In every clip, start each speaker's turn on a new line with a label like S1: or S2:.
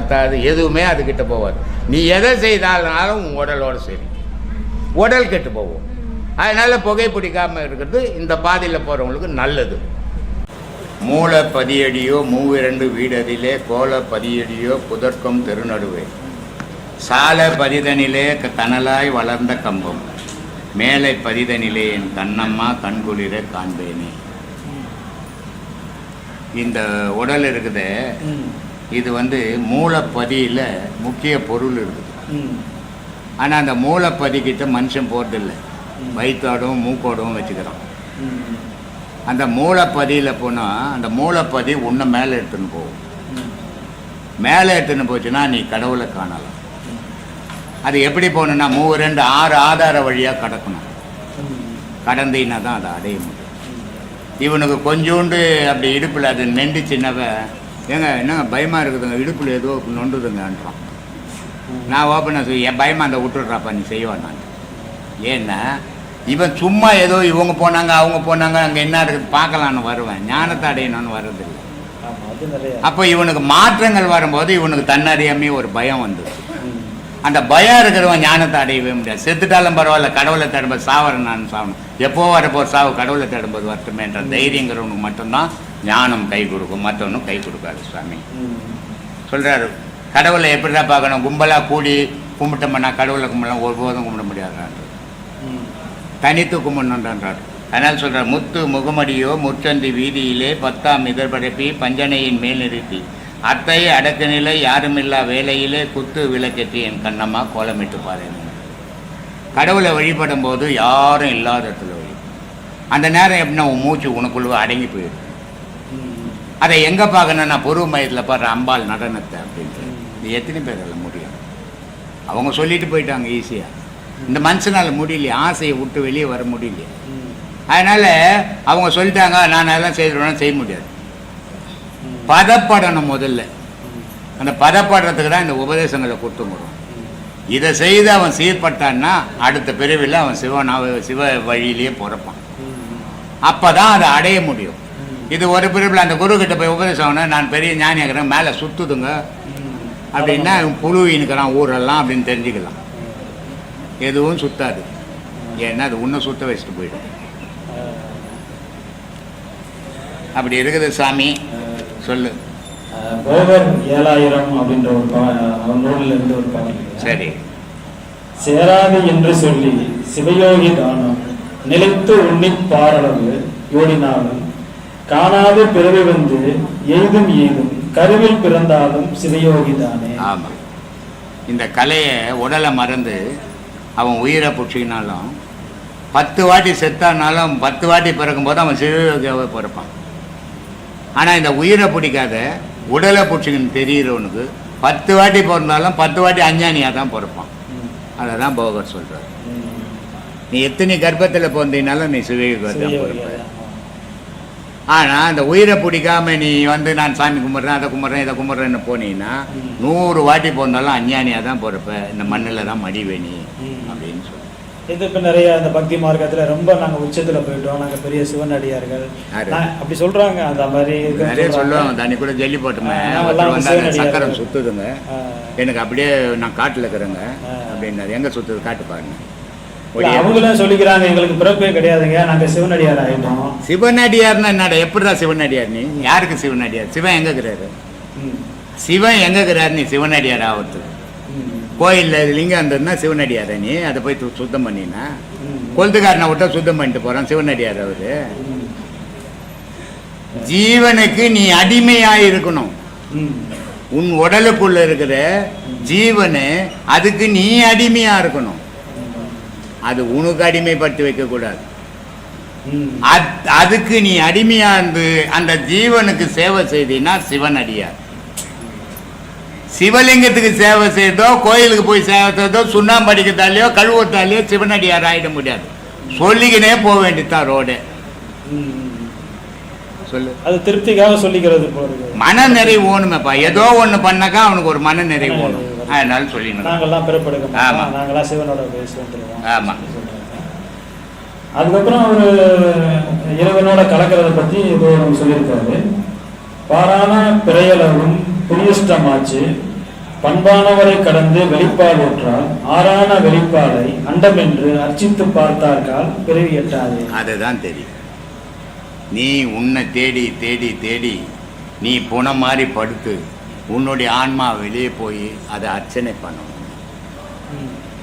S1: பத்தாது, எதுவுமே அதுக்கிட்ட போகாது. நீ எதை செய்தாலும் உன் உடலோடு சரி, உடல் கெட்டு போகும். அதனால் புகைப்பிடிக்காமல் இருக்கிறது இந்த பாதையில் போகிறவங்களுக்கு நல்லது. மூல பதியடியோ மூவிரண்டு வீடதிலே கோல பதியடியோ புதற்கும் தெருநடுவே சால பதிதனிலே கனலாய் வளர்ந்த கம்பம் மேலை பதிதனிலே என் கண்ணம்மா கண்குளிர காண்பேனே. இந்த உடல் இருக்குது, இது மூலப்பதியில் முக்கிய பொருள் இருக்குது. ஆனால் அந்த மூலப்பதிக்கிட்ட மனுஷன் போகிறதில்லை, வயிற்றோடவும் மூக்கோடவும் வச்சுக்கிறான். அந்த மூலப்பதியில் போனால் அந்த மூலப்பதி உன்னை மேலே எடுத்துன்னு போகும். மேலே எடுத்துன்னு போச்சுன்னா நீ கடவுளை காணலாம். அது எப்படி போகணுன்னா 3 6 ஆதார வழியாக கடக்கணும். கடந்தீங்கன்னா தான் அதை அடைய முடியும். இவனுக்கு கொஞ்சோண்டு அப்படி இடுப்பில் அது நெண்டுச்சின்னவ, என்னங்க பயமாக இருக்குதுங்க, இடுப்பில் ஏதோ நொண்டுதுங்கன்றான். நான் ஓப்பனாக என் பயமாக அந்த விட்டுடுறாப்பா நீ செய்வான். நான் ஏன்னா இவன் சும்மா ஏதோ இவங்க போனாங்க அவங்க போனாங்க அங்கே என்ன இருக்குது பார்க்கலான்னு வருவேன், ஞானத்தை அடையணும்னு வர்றதில்லை. அப்போ இவனுக்கு மாற்றங்கள் வரும்போது இவனுக்கு தன்னறியாமே ஒரு பயம் வந்துடும். அந்த பயம் இருக்கிறவன் ஞானத்தை அடையவே முடியாது. செத்துட்டாலும் பரவாயில்ல, கடவுளை தேடும்போது சாவரன் நான் சாவணும், எப்போ வரப்போ சாவு, கடவுளை தேடும்போது வரட்டுமேன்ற தைரியங்கிறவனுக்கு மட்டும்தான் ஞானம் கை கொடுக்கும், மற்றவனும் கை கொடுக்காது. சுவாமி சொல்கிறாரு, கடவுளை எப்படிதான் பார்க்கணும், கும்பலாக கூடி கும்பிட்டோம்னா கடவுளை கும்பலாம் ஒருபோதும் கும்பிட முடியாதுன்றார், தனித்து கும்பிடணுன்றார். அதனால் சொல்கிறார், முத்து முகமடியோ முற்றந்தி வீதியிலே 10ஆம் இதழ்பரப்பி பஞ்சனையின் மேல் நிறுத்தி அத்தை அடக்க நிலை யாருமில்லா வேலையிலே குத்து விளக்கேற்றி என் கண்ணம்மா கோலமிட்டு பாருங்க. கடவுளை வழிபடும் போது யாரும் இல்லாத இடத்துல வழி, அந்த நேரம் எப்படின்னா உன் மூச்சு உனக்குள்ள அடங்கி போயிடும். அதை எங்கே பார்க்கணுன்னா பொருள் மையத்தில் பாடுற அம்பாள் நடனத்தை அப்படின்ட்டு. இது எத்தனை பேரில் முடியும்? அவங்க சொல்லிட்டு போயிட்டாங்க ஈஸியாக. இந்த மனுஷனால் முடியலையே, ஆசையை விட்டு வெளியே வர முடியலையே. அதனால் அவங்க சொல்லிட்டாங்க நான் அதெல்லாம் செய்திருவேன்னா செய்ய முடியாது. பதப்படணும் முதல்ல. அந்த பதப்படுறதுக்கு தான் இந்த உபதேசங்களை கொடுத்துங்கிறோம். இதை செய்து அவன் சீர்பட்டான்னா அடுத்த பிறவியில் அவன் சிவ வழியிலேயே பிறப்பான். அப்போ தான் அதை அடைய முடியும். இது ஒரு பிறப்பில் அந்த குரு கிட்ட போய் உபதேசம் நான் பெரிய ஞானியாகிறேன் மேலே சுற்றுதுங்க அப்படின்னா புழுவினுக்கிறான் ஊரெல்லாம் அப்படின்னு தெரிஞ்சுக்கலாம். எதுவும் சுத்தாது, ஏன்னா அது உன்னை சுத்த வச்சுட்டு போயிடும். அப்படி இருக்குது சாமி. சொல்லு.
S2: போகர் 7000 அப்படின்ற ஒரு நூலில் இருந்து ஒரு பாடல்.
S1: சரி.
S2: சேராது என்று சொல்லி சிவயோகி தானம் நிலைத்து உண்ணி பாரளவு யோடினாலும் காணாத பிறவி வந்து எய்தும் எய்தும் கருவில் பிறந்தாலும் சிவயோகி தானே.
S1: ஆமாம், இந்த கலையை உடலை மறந்து அவன் உயிரை பிடிச்சிக்கினாலும் 10 வாட்டி செத்தானாலும் 10 வாட்டி பிறக்கும்போது அவன் சிவயோகியாவை பிறப்பான். ஆனால் இந்த உயிரை பிடிக்காத உடலை பிடிச்சிக்கின்னு தெரிகிறவனுக்கு 10 வாட்டி பிறந்தாலும் 10 வாட்டி அஞ்ஞானியாக தான் பிறப்பான். அதை தான் போகர் சொல்கிறார். நீ எத்தனை கர்ப்பத்தில் பிறந்தீங்கனாலும் நீ சிவயோகியாக தான் பிறப்ப. ஆனால் அந்த உயிரை பிடிக்காம நீ நான் சாமி கும்பிட்றேன் அதை கும்பிட்றேன் இதை கும்பிட்றேன்னு போனீங்கன்னா 100 வாட்டி பிறந்தாலும் அஞ்ஞானியாக தான் பிறப்ப, இந்த மண்ணில் தான் மடிவேணி அப்படின்னு சொல்லி.
S2: இது இப்போ நிறைய அந்த பக்தி மார்க்கத்தில் ரொம்ப நாங்கள் உச்சத்தில் போயிட்டோம், நாங்கள் பெரிய சிவனடியார்கள் அப்படி சொல்கிறாங்க. அந்த மாதிரி
S1: நிறைய சொல்லுவாங்க. தண்ணி கூட ஜல்லி போட்டுமே சக்கரம் சுற்றுதுங்க, எனக்கு அப்படியே நான் காட்டில் இருக்கிறேங்க அப்படின்னாரு. எங்கே சுற்றுது காட்டு பாருங்க.
S2: அவங்களும் சொல்லிக்கிறாங்க எங்களுக்கு பிறப்பே கிடையாதுங்க, நாங்கள் சிவனடியார் ஆகிட்டோம்.
S1: சிவனடியார்னா என்னடா? எப்படிதான் சிவனடியார்? நீ யாருக்கு சிவனடியார்? சிவன் எங்கே இருக்கிறாரு? சிவன் எங்கே இருக்கிறாரு? நீ சிவனடியார் ஆகிறது கோயிலில் லிங்கம் இருந்ததுன்னா சிவனடியார். நீ அதை போய் சுத்தம் பண்ணினா கொளுத்துக்காரனை விட்டா சுத்தம் பண்ணிட்டு போகிறான் சிவனடியார். அவரு ஜீவனுக்கு நீ அடிமையாக இருக்கணும். உன் உடலுக்குள்ள இருக்கிற ஜீவனு அதுக்கு நீ அடிமையாக இருக்கணும். அது உனக்கு அடிமைப்படுத்தி வைக்கக்கூடாது. அதுக்கு நீ அடிமையா இருந்து அந்த ஜீவனுக்கு சேவை செய்தீன்னா சிவனடியார். சிவலிங்கத்துக்கு சேவை செய்தோ கோயிலுக்கு போய் சேவை செய்தோ சுண்ணாம்பு அடிக்கிறதாலேயோ கழுவத்தாலேயோ சிவனடியார் ஆகிட முடியாது. சொல்லிக்கினே போக வேண்டியதான் ரோடு. சொல்லு. அது திருப்திக்காக சொல்லிக்கிறது மன நிறைவு ஓணுமேப்பா. ஏதோ ஒன்று பண்ணாக்கா அவனுக்கு ஒரு மன நிறைவு ஓணும். அதனால சொல்லிடணும். நாங்கள்லாம் பிறப்படுங்க. ஆமாம், நாங்களாம் சிவனோட பேசுவோம். ஆமாம்.
S2: அதுக்கப்புறம் அவர் இறைவனோட கலக்கிறத பற்றி ஏதோ நம்ம சொல்லியிருக்காரு. பாரான பிறையளவும் புரியஷ்டமாச்சு பண்பானவரை கடந்து வெளிப்பால் ஊற்றால் ஆறான வெளிப்பாலை அண்டம் என்று அர்ச்சித்து பார்த்தார்கள் பிறவி எட்டாது.
S1: அதுதான் தெரியும். நீ உன்னை தேடி தேடி தேடி நீ புன மாதிரி படுத்து உன்னுடைய ஆன்மா வெளியே போய் அதை அர்ச்சனை பண்ணணும்.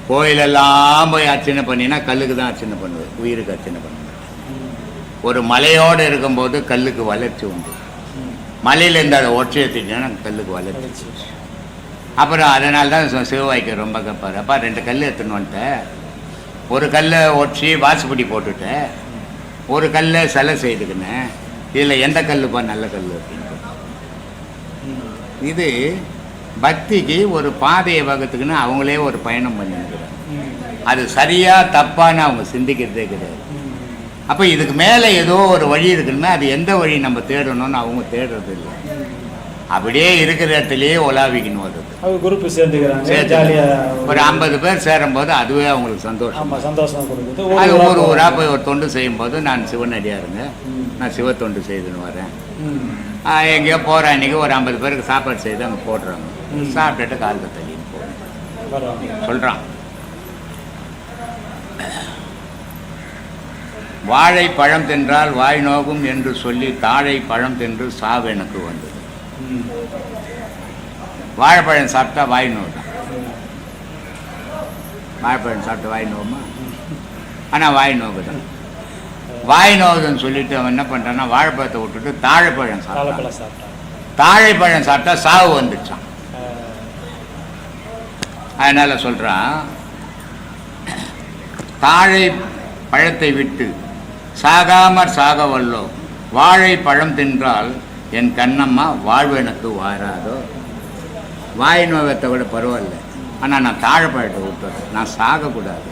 S1: கோயிலெல்லாம் போய் அர்ச்சனை பண்ணினா கல்லுக்கு தான் அர்ச்சனை பண்ணுவேன், உயிருக்கு அர்ச்சனை பண்ணுவேன். ஒரு மலையோடு இருக்கும்போது கல்லுக்கு வளர்ச்சி உண்டு. மலையிலேருந்து அதை ஒற்றி ஏற்றிட்டேன்னா கல்லுக்கு வளர்ச்சி. அப்புறம் அதனால தான் சிவவாய்க்கு ரொம்ப கேட்பார், அப்பா 2 கல் எடுத்துன்னு வந்துட்டேன், ஒரு கல்லை ஒற்றி வாசுபடி போட்டுட்டேன், ஒரு கல்லை சிலை செய்துக்கினேன், இதில் எந்த கல்லுப்பா நல்ல கல் அப்படின்ட்டு. இது பக்திக்கு ஒரு பாதையை வகுத்துக்குன்னு அவங்களே ஒரு பயணம் பண்ணிருக்கிறாங்க. அது சரியா தப்பான்னு அவங்க சிந்திக்கிறதே கிடையாது. அப்போ இதுக்கு மேலே ஏதோ ஒரு வழி இருக்குன்னா அது எந்த வழி நம்ம தேடணும்னு அவங்க தேடுறது இல்லை. அப்படியே இருக்கிற இடத்துலயே உலாவிக்கணும். அது
S2: குரூப் சேர்ந்துக்கிறாங்க,
S1: ஒரு 50 பேர் சேரும்போது அதுவே அவங்களுக்கு சந்தோஷம்.
S2: சந்தோஷம் கொடுக்குது.
S1: அது ஊராக போய் ஒரு தொண்டு செய்யும்போது நான் சிவனடியாருங்க, நான் சிவ தொண்டு செய்துன்னு வரேன், எங்கேயோ போகிற அன்றைக்கி ஒரு 50 பேருக்கு சாப்பாடு செய்து அங்கே போடுறாங்க, சாப்பிட்டுட்டு காலத்தை தள்ளின்னு போகிறேன் சொல்கிறான். வாழை பழம் தின்றால் வாய் நோகும் என்று சொல்லி தாழை பழம் தின்று சாவு எனக்கு வந்தது. வாழைப்பழம் சாப்பிட்டா வாய் நோதான். வாழைப்பழம் சாப்பிட்டா வாய் நோகுமா? ஆனால் வாய் நோகுதான். வாய் நோகுதுன்னு சொல்லிட்டு அவன் என்ன பண்ணுறான்னா வாழைப்பழத்தை விட்டுட்டு தாழைப்பழம் சாப்பிட்டான். தாழைப்பழம் சாப்பிட்டா சாவு வந்துடுச்சான். அதனால் சொல்கிறான், தாழை பழத்தை விட்டு சாகாமற் சாக வல்லோ, வாழை பழம் தின்றால் என் கண்ணம்மா வாழ்வு எனக்கு வாராதோ. வாய் நோவத்தை விட பரவாயில்ல, ஆனால் நான் தாழைப்பழத்தை விட்டுறேன், நான் சாகக்கூடாது.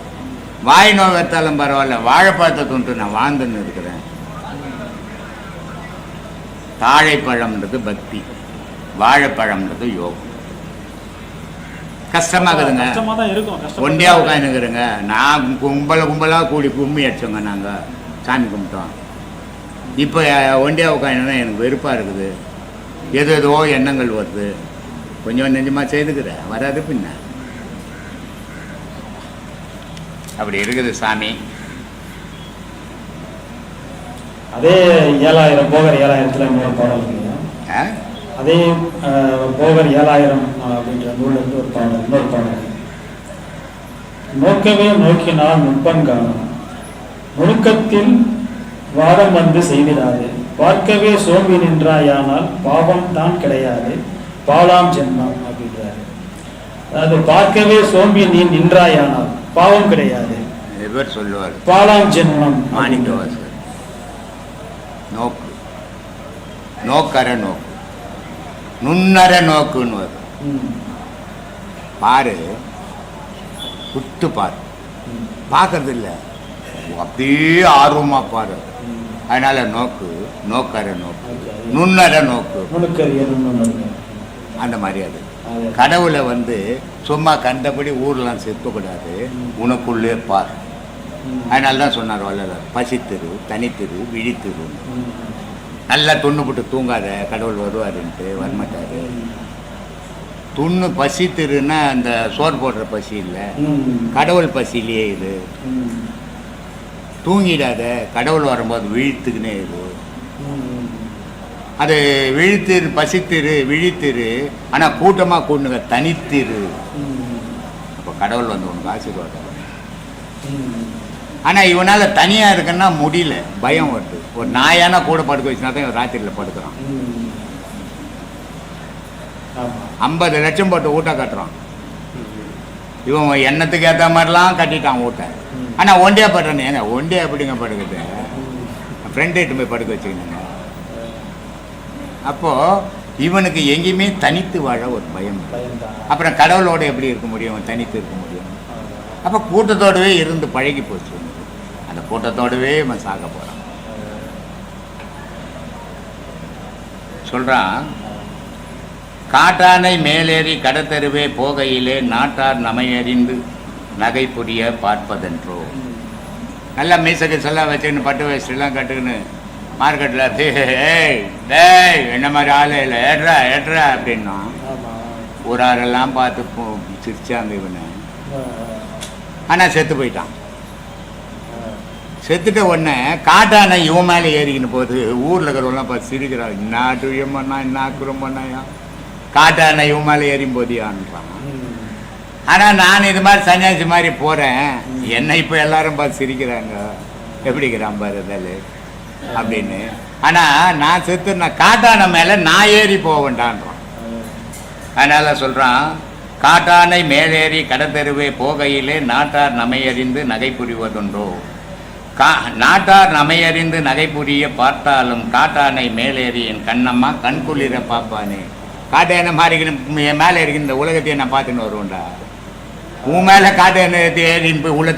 S1: வாய் நோவத்தாலும் பரவாயில்ல, வாழைப்பழத்தை தொண்டு நான் வாழ்ந்துன்னு இருக்கிறேன். தாழைப்பழம்ன்றது பக்தி, வாழைப்பழம்ன்றது யோகம். கஷ்டமாகுதுங்க, ஒண்டியா உட்காந்துக்கிறேங்க. நான் கும்பலாக கூடி கும்மி அடிச்சோங்க, நாங்கள் சாமி கும்பிட்டோம். இப்போ ஒண்டியா உட்காந்துன்னா எனக்கு வெறுப்பாக இருக்குது, ஏதோ எண்ணங்கள் வருது. கொஞ்சம் நெஞ்சமாக செய்துக்கிறேன், வராது பின்ன. அப்படி இருக்குது சாமி.
S2: அதே 7000 போகர் 7000த்துல இன்னொரு பாடல் இல்லையா? அதே போகர் 7000 அப்படின்ற நூலிருந்து ஒரு பாடல், இன்னொரு பாடல். நோக்கவே நோக்கினால் நுட்பம் காணும், நுணுக்கத்தில் வாதம் வந்து செய்திடாது, பார்க்கவே சோம்பி நின்றாயானால் பாவம் தான் கிடையாது, பாலாம் ஜென்மம் அப்படின்றாரு. அதாவது பார்க்கவே சோம்பி நீ நின்றாயானால் பாவம் கிடையாது,
S1: இவர் சொல்லுவார்
S2: பாலாம் ஜென்மம்.
S1: மாணிக்கவாசர் நோக்கு, நோக்கற நோக்கு, நுண்ணற நோக்குன்னு வரும். பாரு, குத்து பாரு, பார்க்கறது இல்லை, அப்படியே ஆர்வமாக பாரு. அதனால நோக்கு, நோக்கற நோக்கு, நுண்ணற நோக்கு, அந்த மாதிரி. அது கடவுளை வந்து சும்மா கண்டபடி ஊர்லாம் செத்துக்கூடாது, உனக்குள்ளே பார். அதனால தான் சொன்னார் வள்ளலார், பசித்திரு, தனித்திரு, விழித்திரு. நல்லா துண்ணு போட்டு தூங்காத, கடவுள் வருவாருன்ட்டு வரமாட்டாரு. துண்ணு பசித்திருன்னா அந்த சோறு போடுற பசி இல்லை, கடவுள் பசியிலேயே இது. தூங்கிடாத, கடவுள் வரும்போது விழித்துக்குன்னே இது. அது விழித்திரு, பசித்திரு, விழித்திரு, ஆனால் கூட்டமாக கூடுங்க, தனித்திரு. அப்போ கடவுள் வந்து உனக்கு ஆசீர்வாதம். ஆனால் இவனால் தனியாக இருக்குன்னா முடியல, பயம் வருது. ஒரு நாயானா கூட படுக்க வச்சுனா தான் இவன் ராத்திரியில் படுக்கிறான். 50 லட்சம் போட்டு ஊட்ட கட்டுறான். இவன் எண்ணத்துக்கு ஏற்ற மாதிரிலாம் கட்டிட்டான் ஊட்ட. ஆனால் ஒண்டியா படுறேன்னு, ஏங்க ஒண்டியா எப்படிங்க படுக்குது? ஃப்ரெண்ட்டு போய் படுக்க வச்சுக்கணுங்க. அப்போது இவனுக்கு எங்கேயுமே தனித்து வாழ ஒரு பயம். அப்புறம் கடவுளோடு எப்படி இருக்க முடியும்? தனித்து இருக்க முடியும்? அப்போ கூட்டத்தோடவே இருந்து பழகி போச்சு. அந்த கூட்டத்தோடவே இவன் சாக போகிறான். சொல்கிறான், காட்டானை மேலேறி கடத்தருவே போகையிலே நாட்டார் நமையறிந்து நகை புரிய பார்ப்பதென்றோ. நல்லா மீசக்கு செல்லாம் வச்சுக்கின்னு பட்டு வேஸ்டெல்லாம் கட்டுக்கின்னு மார்க்கெட்டில் ஏய் டேய் என்ன மாதிரி ஆளு இல்லை, ஏட்ரா ஏட்ரா அப்படின்னா ஒரு ஆளெல்லாம் பார்த்து சிரிச்சாங்க இவனை. ஆனால் செத்து போயிட்டான். செத்துட்ட உடனே காட்டான இவன் மேலே ஏறிக்கின்னு போது ஊரில் இருக்கிறவங்களாம் பார்த்து சிரிக்கிறான். என்ன துயம் பண்ணா, என்ன அக்குறம் பண்ணாயா, காட்டான இவன் மேலே ஏறியும் போதியான்றான். ஆனால் நான் இது மாதிரி சன்னியாசி மாதிரி போகிறேன், என்னை இப்போ எல்லாரும் பார்த்து சிரிக்கிறாங்க, எப்படிக்கிறான் பாருதல் அப்படின்னு. ஆனால் நான் செத்து நான் காட்டான மேலே நான் ஏறி போவேண்டான்றான். அதனால் சொல்கிறான், காட்டானை மேலேறி கடத்தெருவே போகையிலே நாட்டார் நமையறிந்து நகை புரிவதுண்டோ, நாட்டார் நமையறிந்து நகை புரிய பார்த்தாலும் காட்டானை மேலேறி என் கண்ணம்மா கண்குளிர பார்ப்பானே. காட்டான மாதிரி என் மேலே இருக்கிற இந்த உலகத்தையே நான் பார்த்துன்னு வருவேன்டா, உன் மேலே காட்டான ஏறி உள்ள